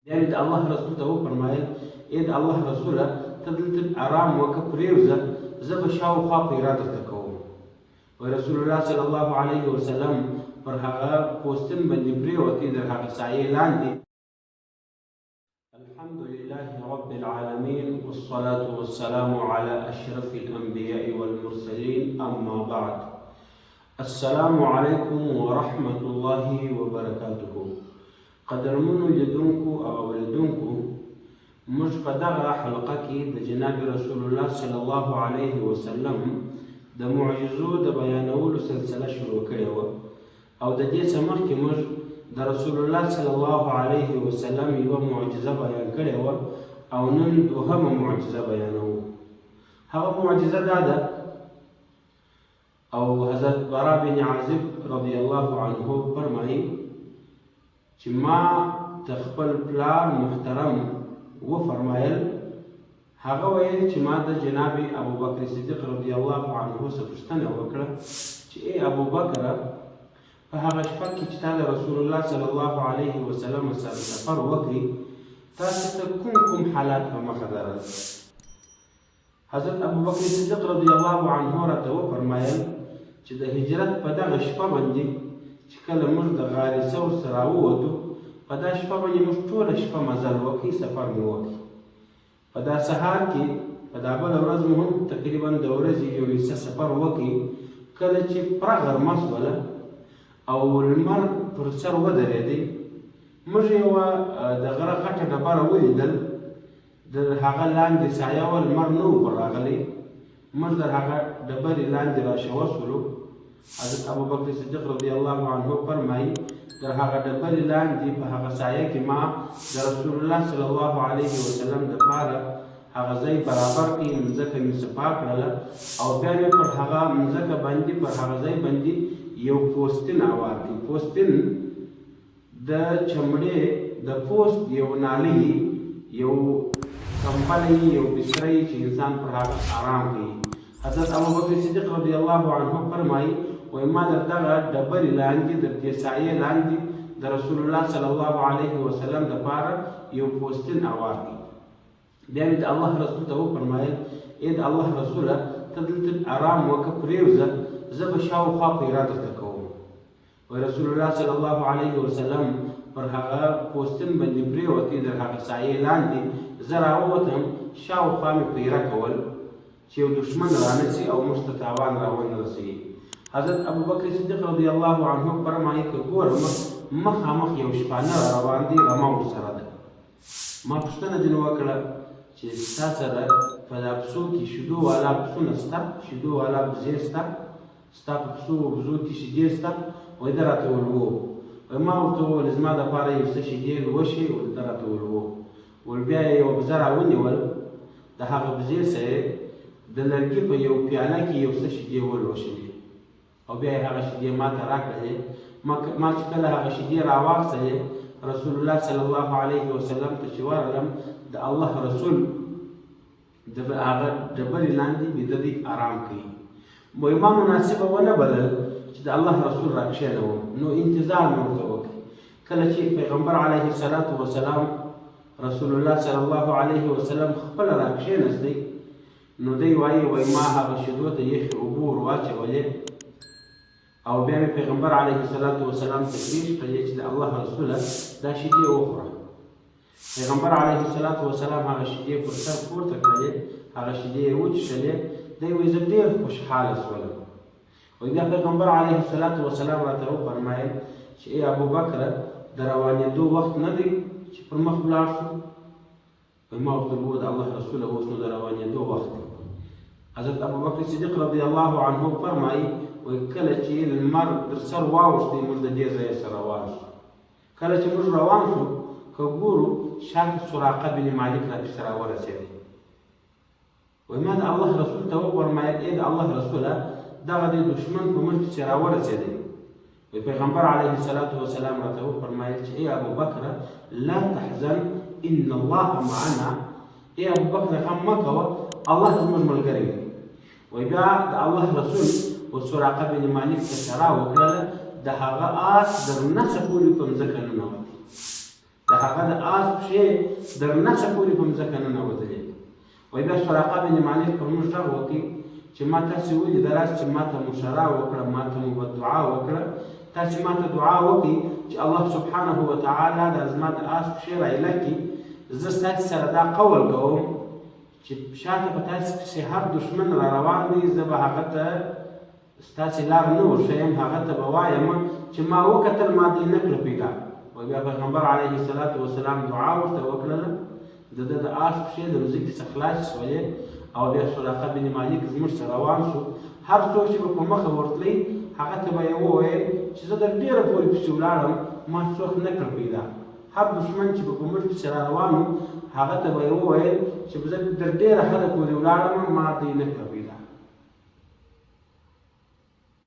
یعنې د الله رسول ته وفرمایل ای د الله رسوله ته دلته ارام وکړه پرېوځه زه به شاوخوا پیره درته کوم. وایي رسول الله صلی الله علیه وسلم پر هغه پوستین باندې پرېوتې د هغه سایې لاندې. الحمد لله رب العالمين والصلاة والسلام على أشرف الأنبياء والمرسلين أما بعد. السلام عليكم ورحمة الله وبركاته. قدرمنو لیدونکو او اوریدونکو موږ په دغه حلقه کې د جناب رسول الله صلی الله علیه وسلم د معجزو د بیانولو سلسله شروع کړې وه او د دې څخه مخکې موږ د رسول الله صلی الله علیه وسلم یوه معجزه بیان کړې وه او نن دوهمه معجزه بیانوو. هغه معجزه دا ده او حضرت برا بن عازب رضی الله عنه فرمایي چې ما د خپل پلار محترم وفرمایل هغه ویل چې ما د جناب ابوبکر صدیق رضی الله عنه څخه پوښتنه وکړه چې ای ابوبکره په هغه شپه کې چې تا د رسول الله صلی الله علیه وسلم سره سفر وکړي تاسو ته کوم حالات په مخه درل؟ حضرت ابوبکر صدیق رضی الله عنه راته وفرمایل چې د هجرت په دغه شپه باندې چې کله موږ د غار ثور سره راووتو په دا شپه باندې موږ ټوله شپه مزل وکړي سفر مو وکړي. په دا سهار کې په دا بله ورځ مو هم تقریبا د ورځې یو حصه سفر وکړي. کله چې پوره غرمه شوله او لمر پر سر ودرېدی موږ یوه د غره غټه ډبره ولیدل د هغه لاندې سایه وه لمر نه و پر راغلی. موږ د هغه ډبرې لاندې راشوه شولو. حضرت ابوبکر صدیق رضی الله عنه فرمایي در هغه ډبرې لاندې په هغه سایه کې ما د رسول الله صلی الله علیه وسلم دپاره هغه ځای برابر کړي مځکه مې صفا کړله او بیا مې پر هغه مځکه باندې پر هغه ځای باندې یو پوستین اوار کړي. پوستین د چمړې د پوست یو نالی یو کمبلی یو بستره چې انسان پر هغه آرام کوي. حضرت ابوبکر صدیق رضی الله عنه فرمایي وایي ما د دغه ډبرې لاندې د دې سایې لاندې د رسول الله صلی الله علیه وسلم دپاره یو پوستین اوار کړي. بیا مې د الله رسول ته وفرمایل ای د الله رسوله ته دلته ارام وکړه پرېوځه زه به شاوخوا پیره درته کوم. وایي رسول الله صلی الله علیه وسلم پر هغه پوستین باندې پرېوتې د هغه سایې لاندې زه راووتم شاوخوا مې پیره کول چې یو دښمن رانسي او موږ ته تاوان راونه رسوي. حضرت ابوبکر صدیق رضی الله عنه فرمایي که ګورم مخامخ یو شپانه را روان دی رمه ورسره ده. ما پوښتنه ځینې وکړه چې ستا سره په دا پسو کې شیدو والا پسونه شته؟ شیدو والا بزې شته؟ ستا په پسو بزو کې شیدې شته؟ وایي ده راته ویل وو. ما ورته وویل زما دپاره یو څه شیدې لوشي ده راته ویل وو. ول بیا یې یوه بزه راونیول د هغه بزې سره د لرګي په یو پیاله کې یو څه شیدې ولوشلې او بیا یې هغه شیدې ما ته راکړلې. ما چې کله هغه شیدې راواخیستلې رسول الله صلی الله علیه وسلم ته چې ورغلم د الله رسول د هغه ډبرې لاندې بیده دی آرام کوي. وایي ما مناسبه ونه بلل چې د الله رسول راکښېنوم نو انتظار مې ورته وکړي. کله چې پیغمبر علیه الصلاة وسلام رسول الله صلی الله علیه وسلم خپله راکښېنستی نو دی وایي ما هغه شیدو ته یخې اوبه ور واچولې او بیا مې پیغمبر علیه الصلاة وسلام ته پېښ کړلې چې د الله رسوله دا شیدې وخوره. پیغمبر علیه الصلاة وسلام هغه شیدې پر سر پورته کړلې هغه شیدې یې وچښلې. دی وایي زه ډېر خوشحاله شولم. وایي بیا پیغمبر علیه الصلاة وسلام راته وفرمایل چې ای ابوبکره د روانېدو وخت نه دی چې پر مخ ولاړ شو؟ وایي ما ورته وویل د الله رسوله اوس نو د روانېدو وخت دی. حضرت ابوبکر صدیق رضی الله عنه فرمایي وایي کله چې لمر در سر واوښتی موږ د دې ځایه سره روان شو. کله چې موږ روان شو که ګورو شاته سراقه بن مالک راپسې راورسېدی. وایي ما د الله رسول ته وفرمایل ای د الله رسوله دغه د دښمن په موږ پسې راورسېدی. وایي پیغمبر علیه الصلاة وسلام راته وفرمایل چې ای ابوبکره لا تحزن ان الله معنا. ای ابوبکر غم مه کوه الله زموږ ملګری دی. وایي بیا د الله رسول و سراقه بن مالک ته اشاره وکړله د هغه آس در نسه پورې په مځکه ننوتې. د هغه د آس پښې در نسه پورې په مځکه ننوتلې. وایي بیا سراقه بن مالک پر موږ غږ وکړي چې ما تاسې ولیدلاست چې ما ته مو شرا وکړه، ما ته مو بددعا وکړه، تاسې ما ته دعا وکړي چې الله سبحانه وتعالی دا زما د آس پښې رایله کړي. زه ستاسې سره دا قول کوم چې شاته په تاسې پسې هر دشمن را روان دی، زه به هغه ته ستاسې لار نه ورښیم، هغه ته به وایم چې ما وکتل ما دې نه کړه پیدا. و بیا پیغمبر علیه الصلاة والسلام دعا ورته وکړله، د ده د آس پښې د مځکې څخه خلاصې شولې او بیا سراقه بن مالک زموږ سره روان شو. هر څوک چې به په مخه ورتلی هغه ته به یې وویل چې زه در ډېره پورې پسې ولاړم ما څوک نه کړ پیدا. هر دشمن چې به په موږ پسې را روان و هغه ته به یې وویل چې زه در ډېره حده پورې ولاړم ما دې نه کړ پیدا.